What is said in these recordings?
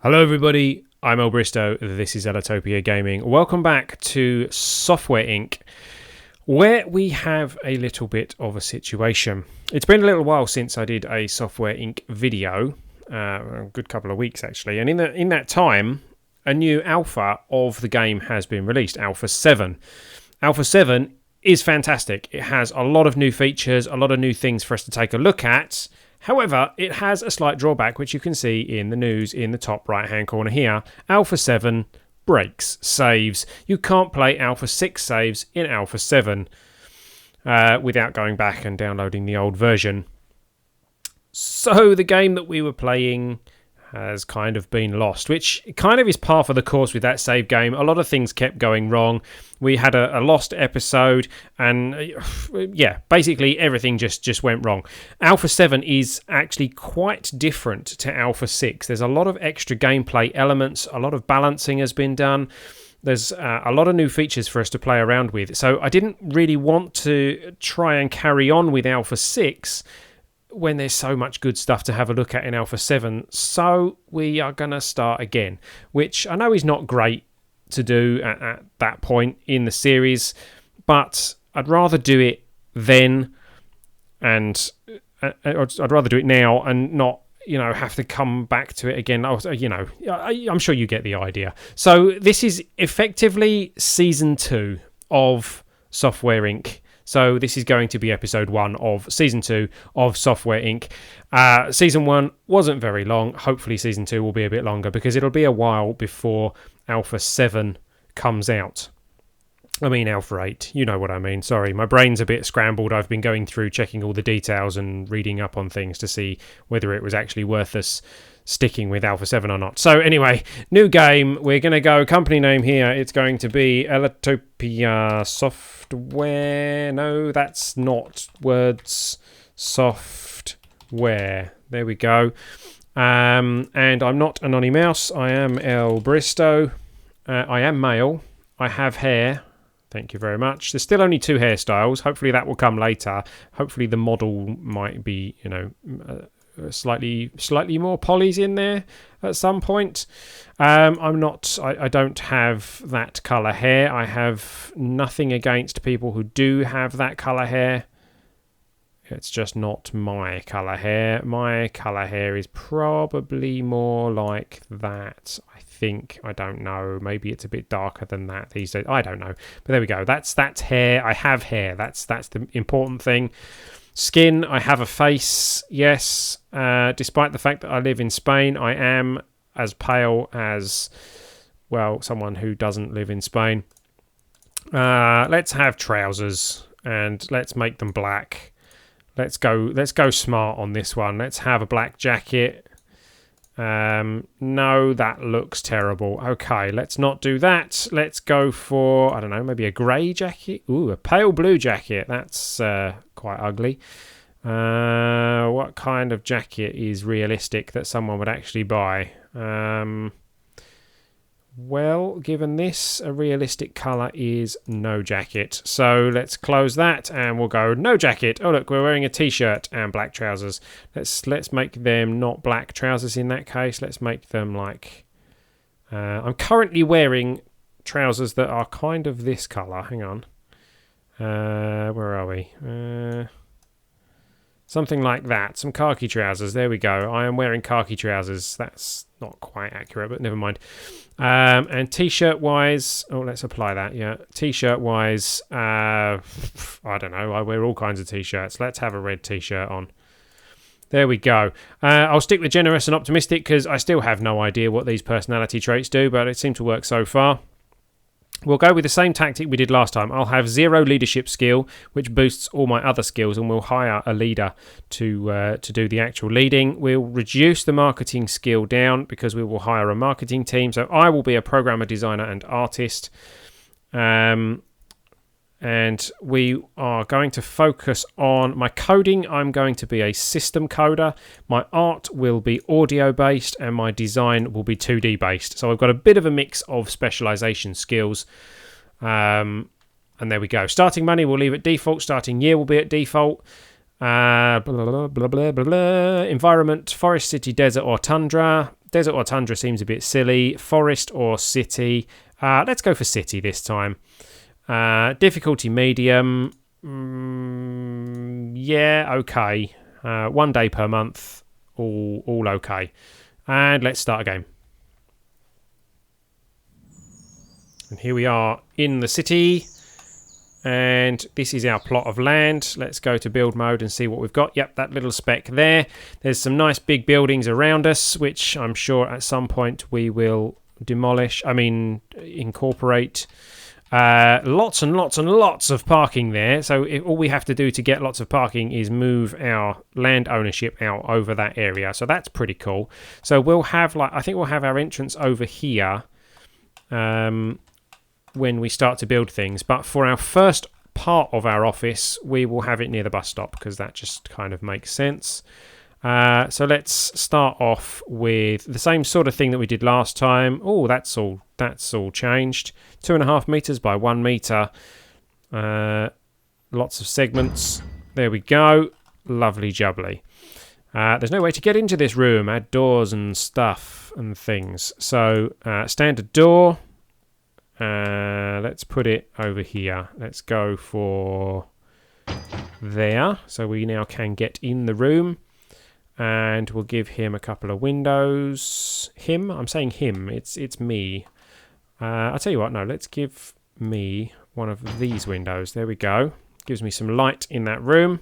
Hello everybody, I'm Ellbristow, this is Ellitopia Gaming. Welcome back to Software Inc., where we have a little bit of a situation. It's been a little while since I did a Software Inc. video, a good couple of weeks actually, and in that time, a new alpha of the game has been released, Alpha 7. Alpha 7 is fantastic. It has a lot of new features, a lot of new things for us to take a look at. However, it has a slight drawback, which you can see in the news in the top right-hand corner here. Alpha 7 breaks saves. You can't play Alpha 6 saves in Alpha 7 without going back and downloading the old version. So the game that we were playing has kind of been lost, which kind of is par for the course with that save game. A lot of things kept going wrong. We had a lost episode, and yeah, basically everything just went wrong. Alpha 7 is actually quite different to Alpha 6. There's a lot of extra gameplay elements, a lot of balancing has been done. There's a lot of new features for us to play around with. So I didn't really want to try and carry on with Alpha 6 when there's so much good stuff to have a look at in Alpha 7. So we are going to start again, which I know is not great to do at that point in the series, but I'd rather do it then, and I'd rather do it now and not, have to come back to it again. I'm sure you get the idea. So this is effectively Season 2 of Software Inc. So this is going to be episode 1 of Season 2 of Software Inc. Season 1 wasn't very long. Hopefully Season 2 will be a bit longer because it'll be a while before Alpha 7 comes out. I mean Alpha 8, you know what I mean. Sorry, my brain's a bit scrambled. I've been going through checking all the details and reading up on things to see whether it was actually worth us sticking with Alpha 7 or not. So anyway, new game. We're going to go company name here. It's going to be Ellitopia Software. No, that's not words. Software. There we go. And I'm not Anony Mouse. I am Ellbristow. I am male. I have hair. Thank you very much. There's still only 2 hairstyles. Hopefully that will come later. Hopefully the model might be, slightly more polys in there at some point. I don't have that colour hair. I have nothing against people who do have that colour hair. It's just not my colour hair. My colour hair is probably more like that, I think. I don't know. Maybe it's a bit darker than that these days. I don't know. But there we go. That's hair. I have hair. That's the important thing. Skin, I have a face, yes. Despite the fact that I live in Spain, I am as pale as, well, someone who doesn't live in Spain. Let's have trousers, and let's make them black. Let's go smart on this one. Let's have a black jacket. No, that looks terrible. Okay, let's not do that. Let's go for, I don't know, maybe a grey jacket. Ooh, a pale blue jacket. That's quite ugly. What kind of jacket is realistic that someone would actually buy? Well, given this, a realistic colour is no jacket. So let's close that and we'll go no jacket. Oh look, we're wearing a t-shirt and black trousers. Let's make them not black trousers in that case. Let's make them like... I'm currently wearing trousers that are kind of this colour. Hang on. Where are we? Something like that. Some khaki trousers. There we go. I am wearing khaki trousers. That's not quite accurate, but never mind. And t-shirt wise, let's apply that. Yeah, t-shirt wise, I don't know. I wear all kinds of t-shirts. Let's have a red t-shirt on. There we go. I'll stick with generous and optimistic because I still have no idea what these personality traits do, but it seemed to work so far. We'll go with the same tactic we did last time. I'll have 0 leadership skill, which boosts all my other skills, and we'll hire a leader to do the actual leading. We'll reduce the marketing skill down because we will hire a marketing team. So I will be a programmer, designer, and artist. And we are going to focus on my coding. I'm going to be a system coder. My art will be audio based and my design will be 2D based. So I've got a bit of a mix of specialization skills. And there we go. Starting money we'll leave at default. Starting year will be at default. Blah, blah, blah, blah, blah, blah. Environment, forest, city, desert or tundra. Desert or tundra seems a bit silly. Forest or city. Let's go for city this time. Difficulty medium. Yeah, okay. 1 day per month. All okay. And let's start a game. And here we are in the city. And this is our plot of land. Let's go to build mode and see what we've got. Yep, that little speck there. There's some nice big buildings around us, which I'm sure at some point we will incorporate. Lots and lots and lots of parking there. So all we have to do to get lots of parking is move our land ownership out over that area. So that's pretty cool. So we'll have I think we'll have our entrance over here. When we start to build things, but for our first part of our office we will have it near the bus stop because that just kind of makes sense. So let's start off with the same sort of thing that we did last time. Oh, that's all changed. 2.5 meters by 1 meter. Lots of segments. There we go. Lovely jubbly. There's no way to get into this room. Add doors and stuff and things. So standard door. Let's put it over here. Let's go for there. So we now can get in the room. And we'll give him a couple of windows. Him? I'm saying him. It's me. I'll tell you what. No, let's give me one of these windows. There we go. Gives me some light in that room.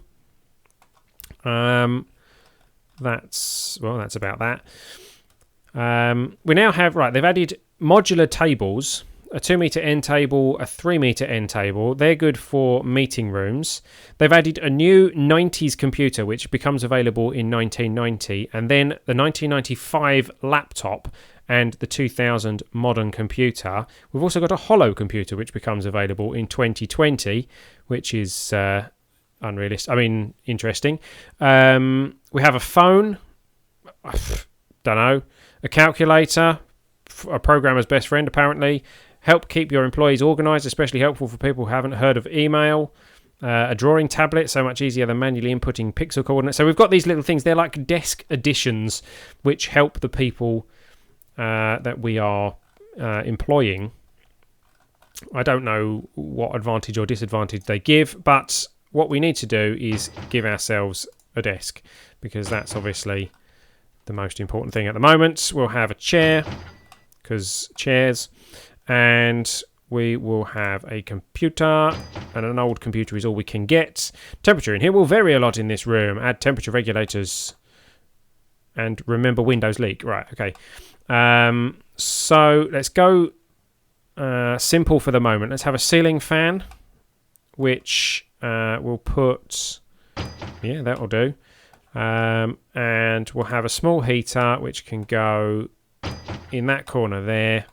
That's about that. We now have... Right, they've added modular tables. A 2 meter end table, a 3 meter end table. They're good for meeting rooms. They've added a new 90s computer, which becomes available in 1990, and then the 1995 laptop and the 2000 modern computer. We've also got a hollow computer, which becomes available in 2020, which is unrealistic. Interesting. We have a phone. Don't know. A calculator. A programmer's best friend, apparently. Help keep your employees organised, especially helpful for people who haven't heard of email. A drawing tablet, so much easier than manually inputting pixel coordinates. So we've got these little things. They're like desk additions, which help the people that we are employing. I don't know what advantage or disadvantage they give, but what we need to do is give ourselves a desk, because that's obviously the most important thing at the moment. We'll have a chair, because chairs, and we will have a computer, and an old computer is all we can get. Temperature in here will vary a lot in this room. Add temperature regulators, and remember Windows leak. Right, okay. So let's go simple for the moment. Let's have a ceiling fan, which we'll put... Yeah, that'll do. And we'll have a small heater, which can go in that corner there,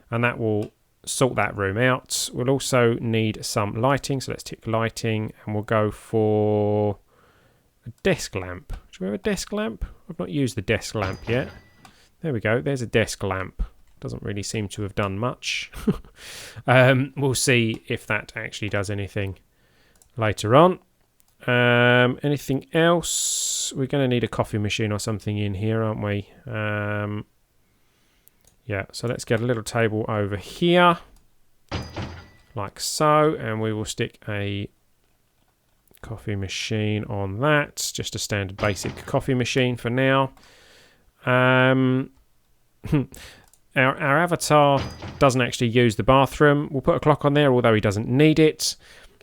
and that will sort that room out. We'll also need some lighting, so let's tick lighting, and we'll go for a desk lamp. Do we have a desk lamp? I've not used the desk lamp yet. There we go, there's a desk lamp. Doesn't really seem to have done much. We'll see if that actually does anything later on. Anything else? We're going to need a coffee machine or something in here, aren't we? Yeah, so let's get a little table over here, like so, and we will stick a coffee machine on that. Just a standard basic coffee machine for now. Our avatar doesn't actually use the bathroom. We'll put a clock on there, although he doesn't need it.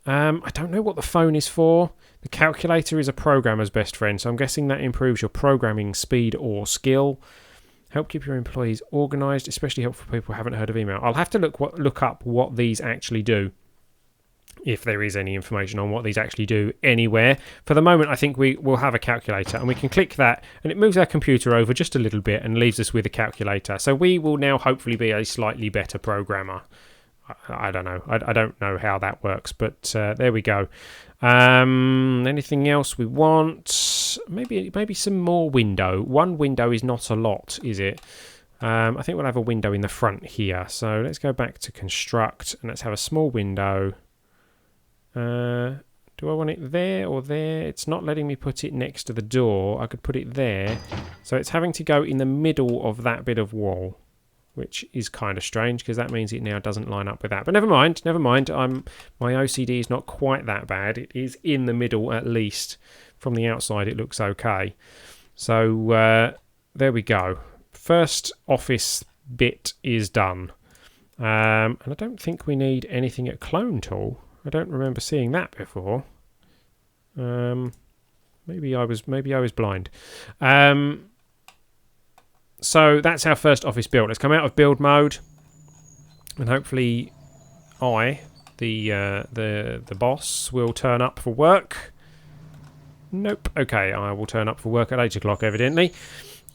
I don't know what the phone is for. The calculator is a programmer's best friend, so I'm guessing that improves your programming speed or skill. Help keep your employees organised, especially helpful for people who haven't heard of email. I'll have to look up what these actually do, if there is any information on what these actually do anywhere. For the moment, I think we will have a calculator, and we can click that, and it moves our computer over just a little bit and leaves us with a calculator. So we will now hopefully be a slightly better programmer. I don't know. I don't know how that works, but there we go. Anything else we want? Maybe some more window. One window is not a lot, is it? I think we'll have a window in the front here. So let's go back to construct, and let's have a small window. Do Do I want it there or there? It's not letting me put it next to the door. I could put it there. So it's having to go in the middle of that bit of wall, which is kind of strange because that means it now doesn't line up with that. But never mind, never mind. My OCD is not quite that bad. It is in the middle at least. From the outside, it looks okay. So there we go. First office bit is done. And I don't think we need anything at clone tool. I don't remember seeing that before. Maybe I was blind. So that's our first office build. Let's come out of build mode, and hopefully, the boss, will turn up for work. Nope. Okay, I will turn up for work at 8 o'clock, evidently.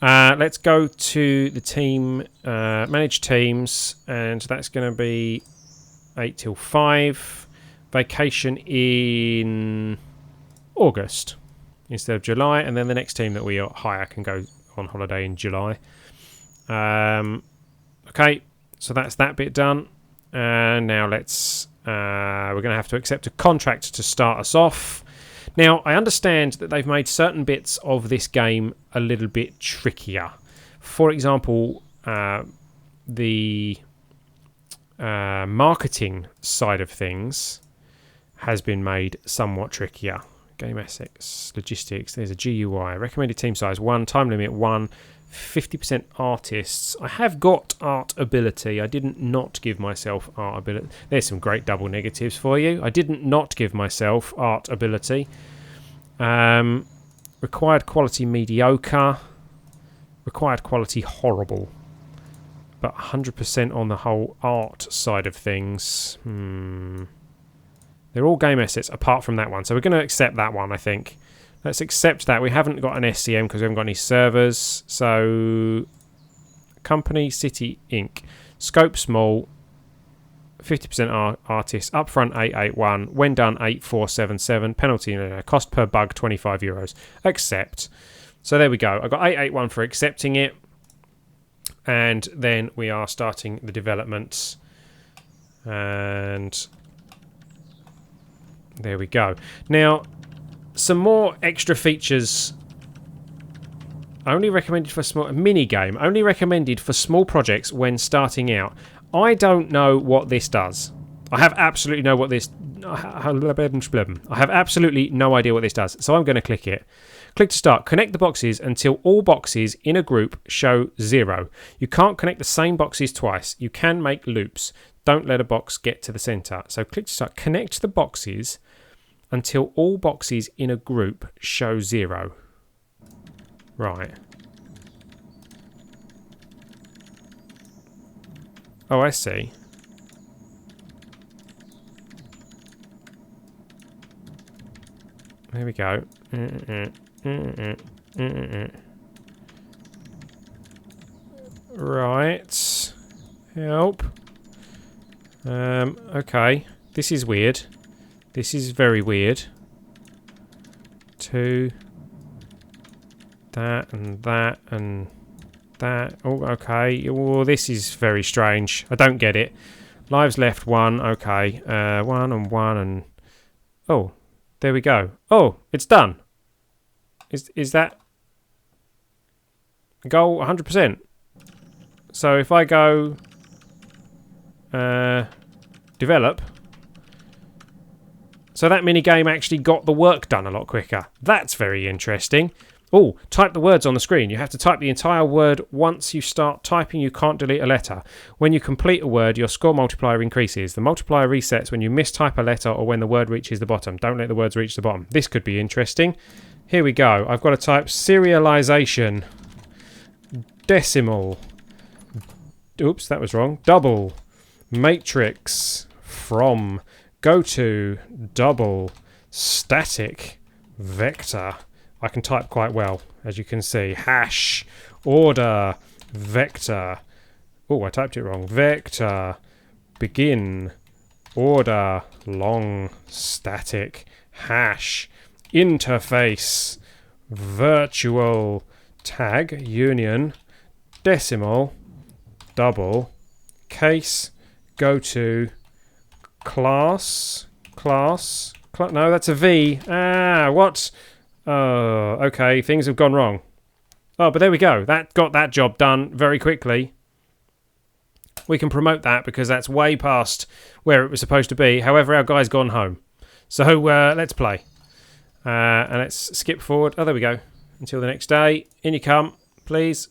Let's go to the team, manage teams, and that's going to be 8 till 5. Vacation in August instead of July, and then the next team that we hire can go on holiday in July. Okay, so that's that bit done. And now let's we're going to have to accept a contract to start us off. Now, I understand that they've made certain bits of this game a little bit trickier. For example, the marketing side of things has been made somewhat trickier. Game assets, logistics, there's a GUI. Recommended team size 1, time limit 1, 50% artists. I have got art ability. I didn't not give myself art ability. There's some great double negatives for you. I didn't not give myself art ability. Required quality mediocre. Required quality horrible. But 100% on the whole art side of things. They're all game assets apart from that one. So we're going to accept that one, I think. Let's accept that. We haven't got an SCM because we haven't got any servers. So, company, city, Inc. Scope small. 50% artists. Upfront 881. When done 8477. Penalty, cost per bug €25. Accept. So there we go. I've got 881 for accepting it. And then we are starting the development. And there we go. Now, some more extra features. Only recommended for small mini game. Only recommended for small projects when starting out. I don't know what this does. I have absolutely no what this. I have absolutely no idea what this does. So I'm going to click it. Click to start. Connect the boxes until all boxes in a group show 0. You can't connect the same boxes twice. You can make loops. Don't let a box get to the center. So click to start. Connect the boxes until all boxes in a group show 0. Right. Oh, I see. There we go. Right. Help. Okay. This is weird. This is very weird. 2. That and that and that. Oh, okay. Oh, this is very strange. I don't get it. Lives left 1. Okay. 1 and 1 and... Oh, there we go. Oh, it's done. Is that... Goal 100%? So if I go... develop... So that minigame actually got the work done a lot quicker. That's very interesting. Oh, type the words on the screen. You have to type the entire word. Once you start typing, you can't delete a letter. When you complete a word, your score multiplier increases. The multiplier resets when you mistype a letter or when the word reaches the bottom. Don't let the words reach the bottom. This could be interesting. Here we go. I've got to type serialization, decimal, oops, that was wrong, double, matrix, from, go to, double, static, vector. I can type quite well, as you can see. Hash, order, vector. Oh, I typed it wrong. Vector, begin, order, long, static, hash, interface, virtual, tag, union, decimal, double, case, go to, class, No, that's a V. Ah, what? Oh, okay. Things have gone wrong. Oh, but there we go. That got that job done very quickly. We can promote that because that's way past where it was supposed to be. However, our guy's gone home. So let's play. And let's skip forward. Oh, there we go. Until the next day. In you come, please.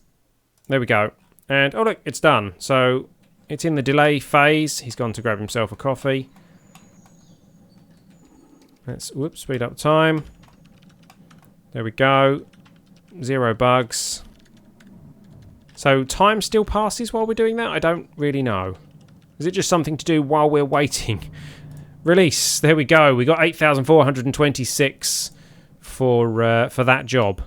There we go. And, oh, look, it's done. So it's in the delay phase. He's gone to grab himself a coffee. Let's, whoops, speed up time. There we go. 0 bugs. So time still passes while we're doing that? I don't really know. Is it just something to do while we're waiting? Release. There we go. We got 8,426 for that job.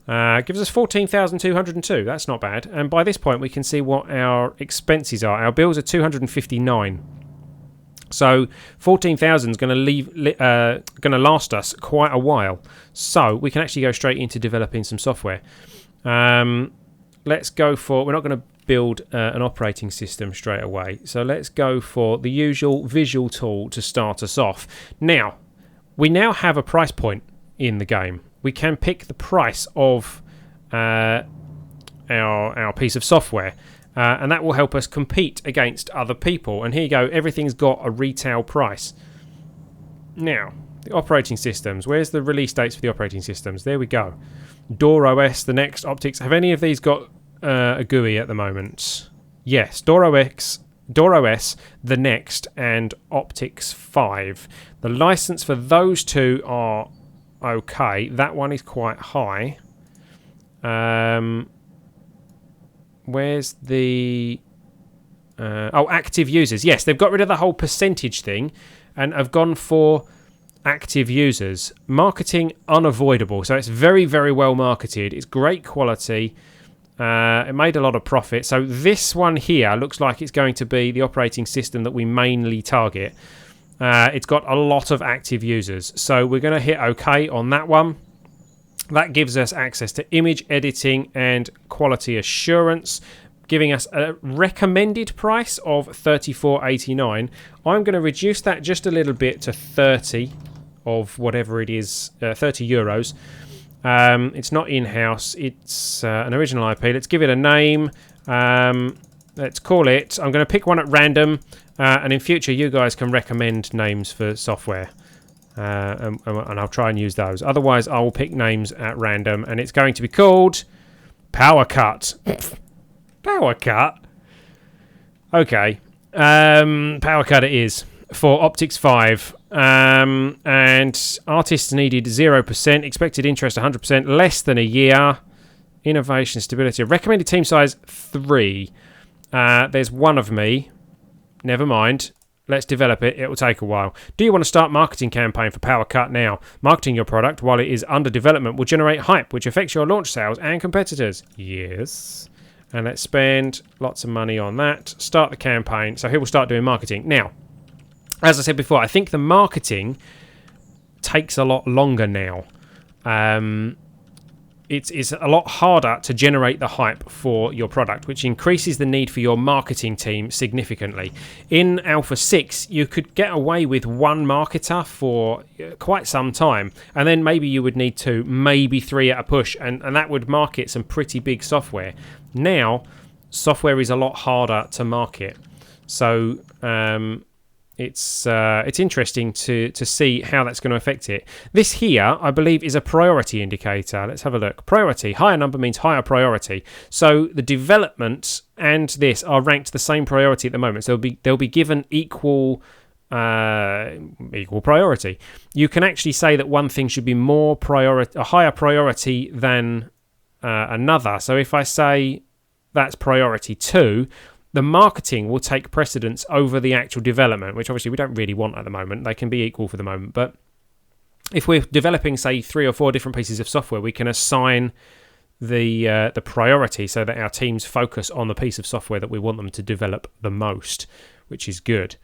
Gives us 14,202. That's not bad. And by this point, we can see what our expenses are. Our bills are 259. So 14,000 is going to last us quite a while. So we can actually go straight into developing some software. Let's go for. We're not going to build an operating system straight away. So let's go for the usual visual tool to start us off. Now, we now have a price point in the game. We can pick the price of our piece of software. And that will help us compete against other people. And here you go, everything's got a retail price. Now, the operating systems. Where's the release dates for the operating systems? There we go. Door OS, the next, Optics. Have any of these got a GUI at the moment? Yes, Door OS, the next, and Optics 5. The license for those two are okay. That one is quite high. Where's the... active users. Yes, they've got rid of the whole percentage thing and have gone for active users. Marketing unavoidable. So it's very, very well marketed. It's great quality. It made a lot of profit. So this one here looks like it's going to be the operating system that we mainly target. It's got a lot of active users. So we're going to hit OK on that one. That gives us access to image editing and quality assurance, giving us a recommended price of $34.89. I'm going to reduce that just a little bit to 30 of whatever it is, 30 euros. It's not in-house. It's an original IP. Let's give it a name. Let's call it... I'm going to pick one at random, and in future you guys can recommend names for software. And I'll try and use those. Otherwise, I will pick names at random, and it's going to be called Power Cut. Power Cut? Okay. Power Cut it is for Optics 5. And artists needed 0%, expected interest 100%, less than a year. Innovation, stability. Recommended team size 3. There's one of me. Never mind. Let's develop it. It will take a while. Do you want to start marketing campaign for Power Cut now? Marketing your product while it is under development will generate hype, which affects your launch sales and competitors. Yes. And let's spend lots of money on that. Start the campaign. So he will start doing marketing. Now, as I said before, I think the marketing takes a lot longer now. It's a lot harder to generate the hype for your product, which increases the need for your marketing team significantly. In Alpha 6, you could get away with one marketer for quite some time, and then maybe you would need 2, maybe 3 at a push, and that would market some pretty big software. Now, software is a lot harder to market. So... It's interesting to see how that's going to affect it. This here, I believe, is a priority indicator. Let's have a look. Priority. Higher number means higher priority. So the development and this are ranked the same priority at the moment. So they'll be given equal priority. You can actually say that one thing should be a higher priority than another. So if I say that's priority 2, the marketing will take precedence over the actual development, which obviously we don't really want at the moment. They can be equal for the moment. But if we're developing, say, 3 or 4 different pieces of software, we can assign the priority so that our teams focus on the piece of software that we want them to develop the most, which is good.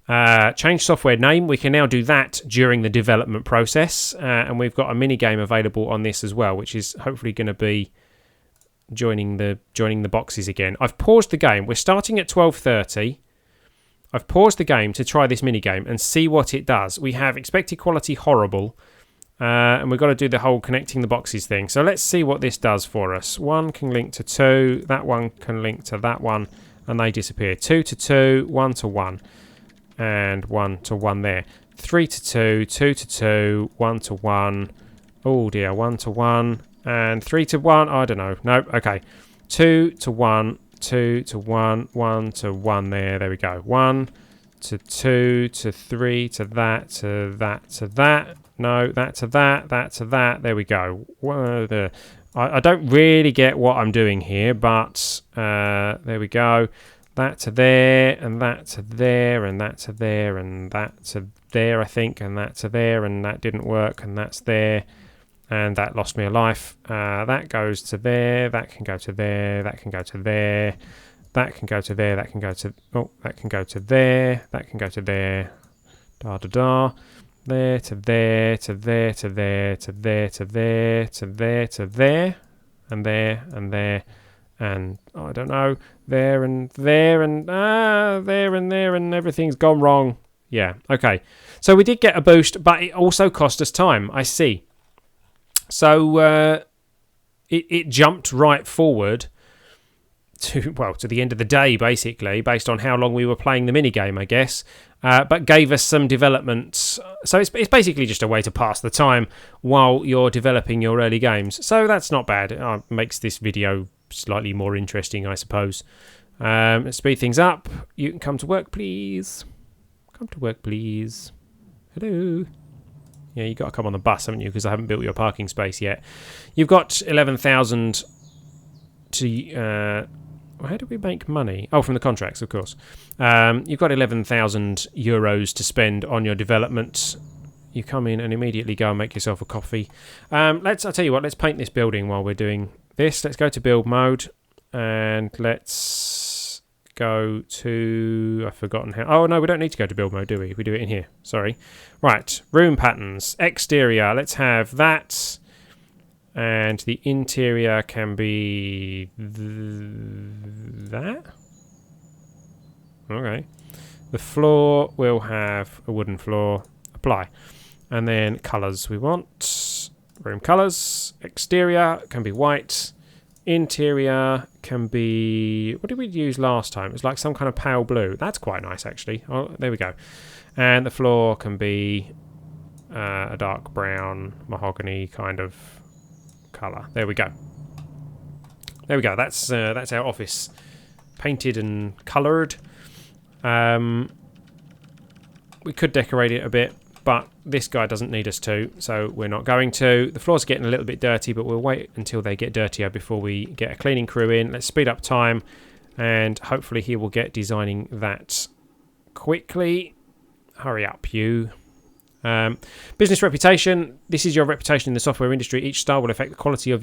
Change software name. We can now do that during the development process. And we've got a mini game available on this as well, which is hopefully going to be joining the boxes again. I've paused the game. We're starting at 12:30. I've paused the game to try this minigame and see what it does. We have expected quality horrible, and we've got to do the whole connecting the boxes thing. So let's see what this does for us. 1 can link to 2, that one can link to that one, and they disappear. 2 to 2, 1 to 1, and 1 to 1 there. 3 to 2, 2 to 2, 1 to 1. Oh dear, 1 to 1, and 3 to 1. I don't know. No, okay. 2 to 1, 2 to 1, 1 to 1 there. There we go. 1 to 2 to 3 to that to that to that. No, that to that, that to that. There we go. I don't really get what I'm doing here, but there we go. That to there, and that to there, and that to there, and that to there, I think, and that to there, and that didn't work, and that's there, and that lost me a life. That goes to there, that can go to there, that can go to there, that can go to there, that can go to, oh, that can go to there, that can go to there, da da da. There to there to there to there to there to there to there to there, and there and there, and I don't know, there and there and there and there, and everything's gone wrong. Yeah, okay. So we did get a boost, but it also cost us time. I see. So it jumped right forward to the end of the day, basically, based on how long we were playing the minigame, I guess. But gave us some development. So it's basically just a way to pass the time while you're developing your early games. So that's not bad. It makes this video slightly more interesting, I suppose. Let's speed things up. You can come to work, please. Come to work, please. Hello. Yeah, you got to come on the bus, haven't you? Because I haven't built your parking space yet. You've got 11,000 to... how do we make money? Oh, from the contracts, of course. You've got 11,000 euros to spend on your development. You come in and immediately go and make yourself a coffee. I'll tell you what, let's paint this building while we're doing this. Let's go to build mode, and let's go to... I've forgotten how... Oh, no, we don't need to go to build mode, do we? We do it in here. Sorry. Right, room patterns. Exterior, let's have that... And the interior can be that. Okay. The floor will have a wooden floor. Apply. And then colours we want. Room colours. Exterior can be white. Interior can be... What did we use last time? It was like some kind of pale blue. That's quite nice, actually. Oh, there we go. And the floor can be a dark brown, mahogany kind of... colour. There we go. There we go. That's our office, painted and coloured. We could decorate it a bit, but this guy doesn't need us to, so we're not going to. The floor's getting a little bit dirty, but we'll wait until they get dirtier before we get a cleaning crew in. Let's speed up time, and hopefully he will get designing that quickly. Hurry up, you. Business reputation. This is your reputation in the software industry. Each star will affect the quality of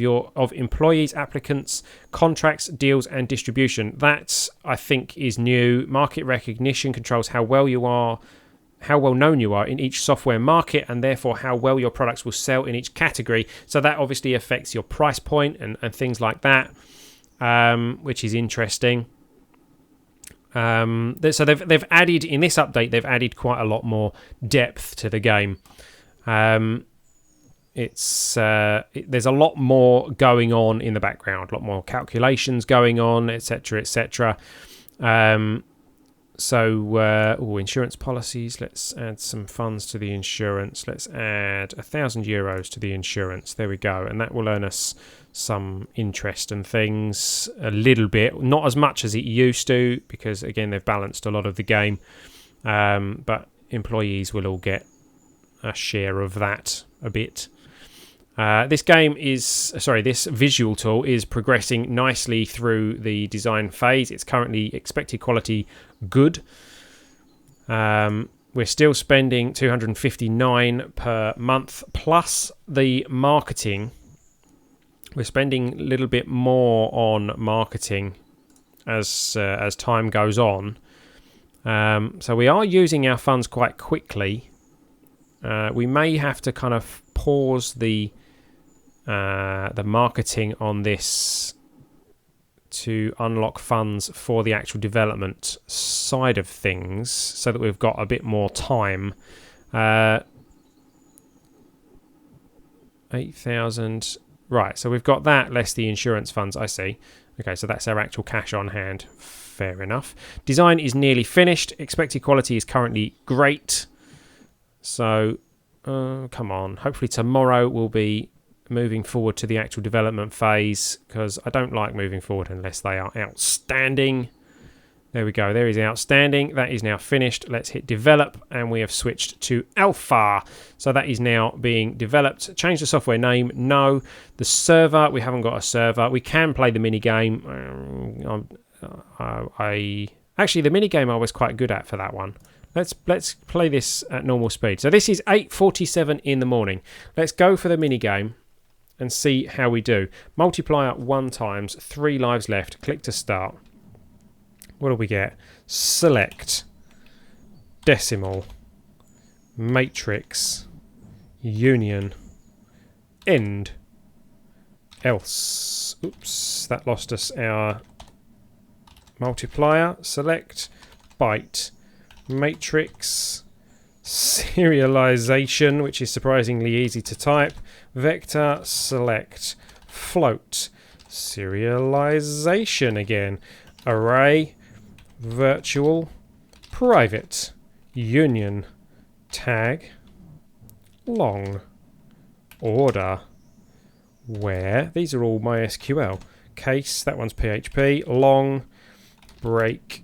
employees, applicants, contracts, deals, and distribution. That, I think, is new. Market recognition controls how well known you are in each software market, and therefore how well your products will sell in each category. So that obviously affects your price point and things like that, which is interesting. So they've added, in this update, they've added quite a lot more depth to the game. There's a lot more going on in the background, a lot more calculations going on, etc., etc. Insurance policies. Let's add some funds to the insurance. Let's add 1,000 euros to the insurance. There we go, and that will earn us some interest and things a little bit, not as much as it used to, because again they've balanced a lot of the game, but employees will all get a share of that a bit. This visual tool is progressing nicely through the design phase. It's currently expected quality good. We're still spending 259 per month plus the marketing. We're spending a little bit more on marketing as time goes on. So we are using our funds quite quickly. We may have to kind of pause the marketing on this to unlock funds for the actual development side of things so that we've got a bit more time. 8,000. Right, so we've got that less the insurance funds, I see. Okay, so that's our actual cash on hand. Fair enough. Design is nearly finished. Expected quality is currently great. So, come on. Hopefully tomorrow we'll be moving forward to the actual development phase, because I don't like moving forward unless they are outstanding. There we go. There is outstanding. That is now finished. Let's hit develop, and we have switched to alpha. So that is now being developed. Change the software name. No. The server. We haven't got a server. We can play the mini game. Actually, the mini game I was quite good at for that one. Let's play this at normal speed. So this is 8:47 in the morning. Let's go for the mini game and see how we do. Multiplier 1 times, 3 lives left. Click to start. What do we get? Select, decimal, matrix, union, end, else. Oops, that lost us our multiplier. Select, byte, matrix, serialization, which is surprisingly easy to type, vector, select, float, serialization again, array, virtual, private, union, tag, long, order, where. These are all MySQL. Case, that one's PHP, long, break,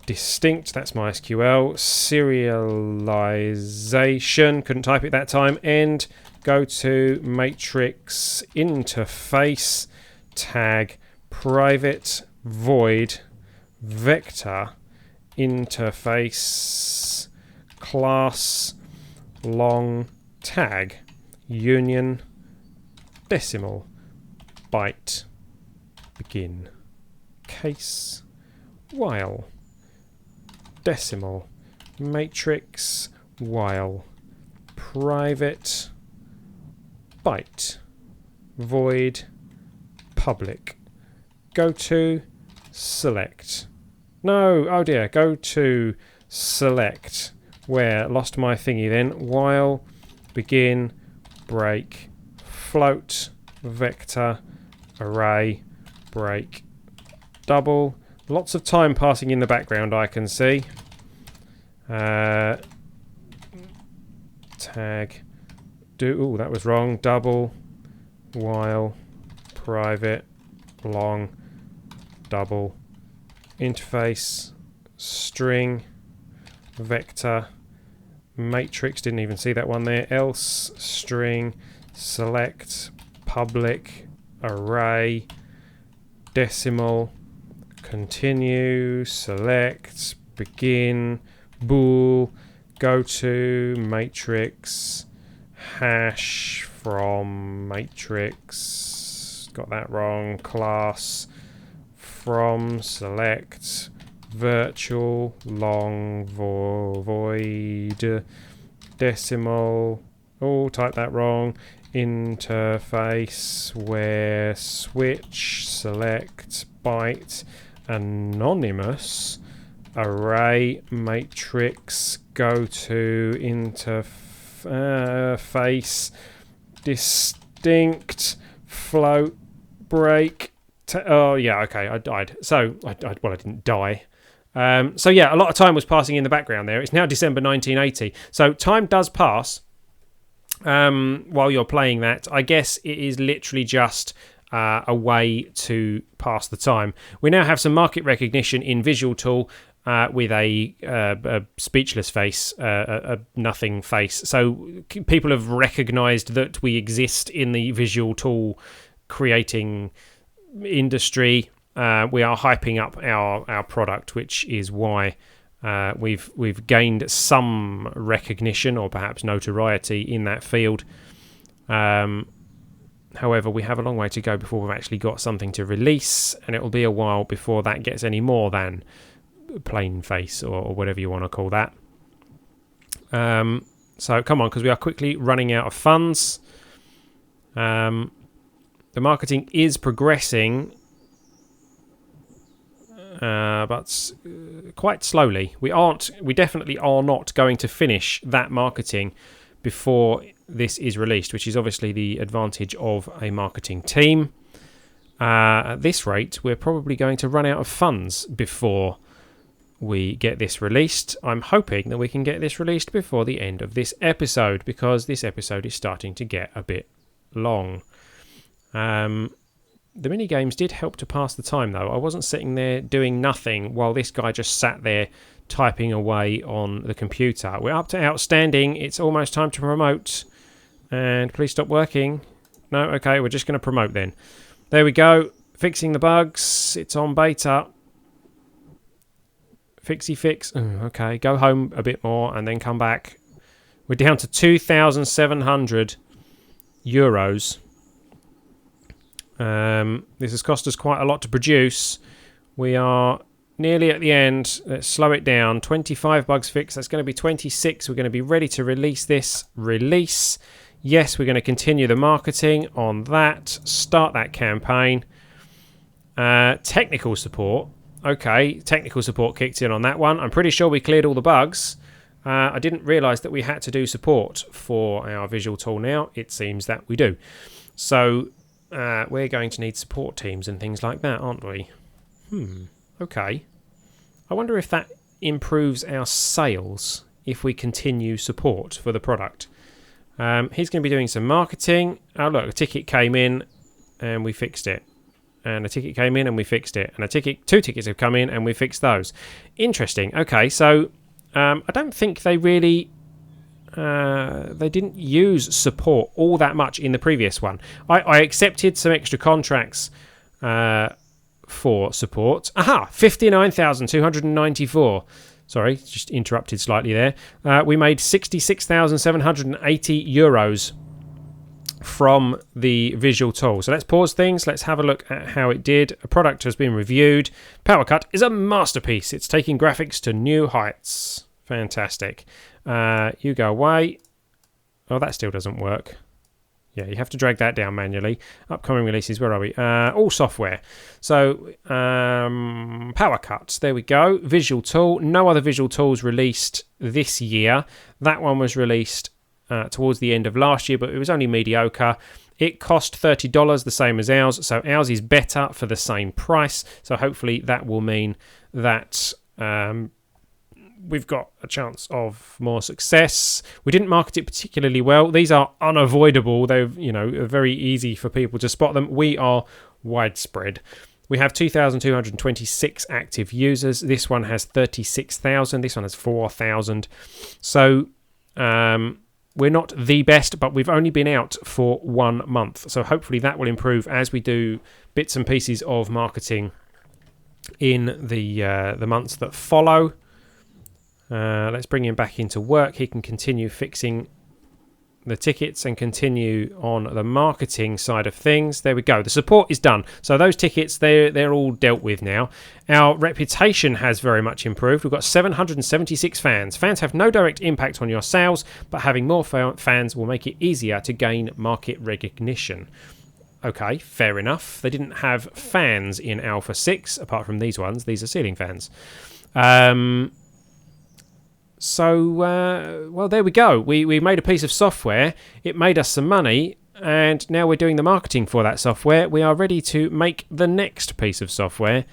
distinct, that's MySQL, serialization, couldn't type it that time, end, go to matrix, interface, tag, private, void, vector, interface, class, long, tag, union, decimal, byte, begin, case, while, decimal, matrix, while, private, byte, void, public, go to, select. No, oh dear, go to, select, where, lost my thingy then, while, begin, break, float, vector, array, break, double. Lots of time passing in the background, I can see. Tag, do, that was wrong, double, while, private, long, double, interface, string, vector, matrix, didn't even see that one there, else, string, select, public, array, decimal, continue, select, begin, bool, go to, matrix, hash from matrix, got that wrong, class, from, select, virtual, long, void, decimal, oh, type that wrong, interface, where, switch, select, byte, anonymous, array, matrix, go to, interface, distinct, float, break. Oh yeah, okay, I died. So I didn't die. So yeah, a lot of time was passing in the background there. It's now December 1980. So time does pass while you're playing that. I guess it is literally just a way to pass the time. We now have some market recognition in Visual Tool with a speechless face, a nothing face. So people have recognised that we exist in the Visual Tool creating industry. We are hyping up our product, which is why we've gained some recognition or perhaps notoriety in that field. However, we have a long way to go before we've actually got something to release, and it will be a while before that gets any more than plain face or whatever you want to call that. So come on, because we are quickly running out of funds. The marketing is progressing but quite slowly. We definitely are not going to finish that marketing before this is released, which is obviously the advantage of a marketing team. At this rate, we're probably going to run out of funds before we get this released. I'm hoping that we can get this released before the end of this episode, because this episode is starting to get a bit long. The mini games did help to pass the time, though. I wasn't sitting there doing nothing while this guy just sat there typing away on the computer. We're up to outstanding. It's almost time to promote. And please stop working. No, okay, we're just going to promote then. There we go. Fixing the bugs. It's on beta. Fixie fix. Okay, go home a bit more and then come back. We're down to 2,700 euros. This has cost us quite a lot to produce. We are nearly at the end. Let's slow it down. 25 bugs fixed. That's going to be 26. We're going to be ready to release this. Release. Yes, we're going to continue the marketing on that. Start that campaign. Technical support. Okay, technical support kicked in on that one. I'm pretty sure we cleared all the bugs. I didn't realise that we had to do support for our visual tool now. It seems that we do. So we're going to need support teams and things like that, aren't we? Okay. I wonder if that improves our sales if we continue support for the product. He's going to be doing some marketing. Oh, look, a ticket came in and we fixed it. And a ticket came in and we fixed it. And two tickets have come in and we fixed those. Interesting. Okay, so I don't think they really... they didn't use support all that much in the previous one. I accepted some extra contracts for support. Aha! 59,294. Sorry, just interrupted slightly there. We made 66,780 euros from the visual tool. So let's pause things. Let's have a look at how it did. A product has been reviewed. Power Cut is a masterpiece. It's taking graphics to new heights. Fantastic. You go away. Oh, that still doesn't work. Yeah, you have to drag that down manually. Upcoming releases, where are we? All software. So, Power Cuts, there we go. Visual Tool. No other visual tools released this year. That one was released towards the end of last year, but it was only mediocre. It cost $30, the same as ours. So ours is better for the same price. So hopefully that will mean that... we've got a chance of more success. We didn't market it particularly well. These are unavoidable. They're, very easy for people to spot them. We are widespread. We have 2,226 active users. This one has 36,000. This one has 4,000. So we're not the best, but we've only been out for 1 month. So hopefully that will improve as we do bits and pieces of marketing in the months that follow. Let's bring him back into work. He can continue fixing the tickets and continue on the marketing side of things. There we go. The support is done. So those tickets, they're all dealt with now. Our reputation has very much improved. We've got 776 fans. Fans have no direct impact on your sales, but having more fans will make it easier to gain market recognition. Okay, fair enough. They didn't have fans in Alpha 6, apart from these ones. These are ceiling fans. Well, there we go. We made a piece of software. It made us some money, and now we're doing the marketing for that software. We are ready to make the next piece of software,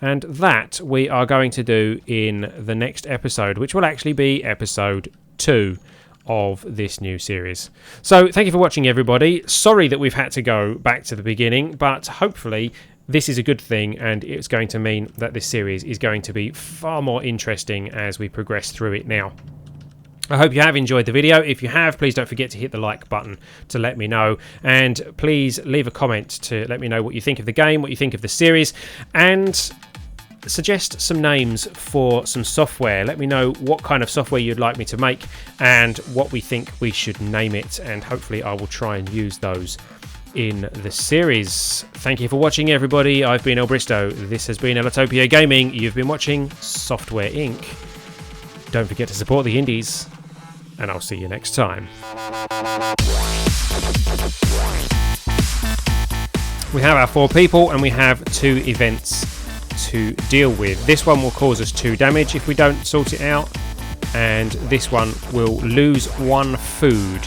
and that we are going to do in the next episode, which will actually be episode 2 of this new series. So thank you for watching, everybody. Sorry that we've had to go back to the beginning, but hopefully this is a good thing, and it's going to mean that this series is going to be far more interesting as we progress through it now. I hope you have enjoyed the video. If you have, please don't forget to hit the like button to let me know, and please leave a comment to let me know what you think of the game, what you think of the series, and suggest some names for some software. Let me know what kind of software you'd like me to make and what we think we should name it, and hopefully I will try and use those in the series. Thank you for watching, everybody. I've been Ellbristow. This has been Ellitopia Gaming. You've been watching Software Inc. Don't forget to support the indies, and I'll see you next time. We have our 4 people, and we have 2 events to deal with. This one will cause us 2 damage if we don't sort it out, and this one will lose 1 food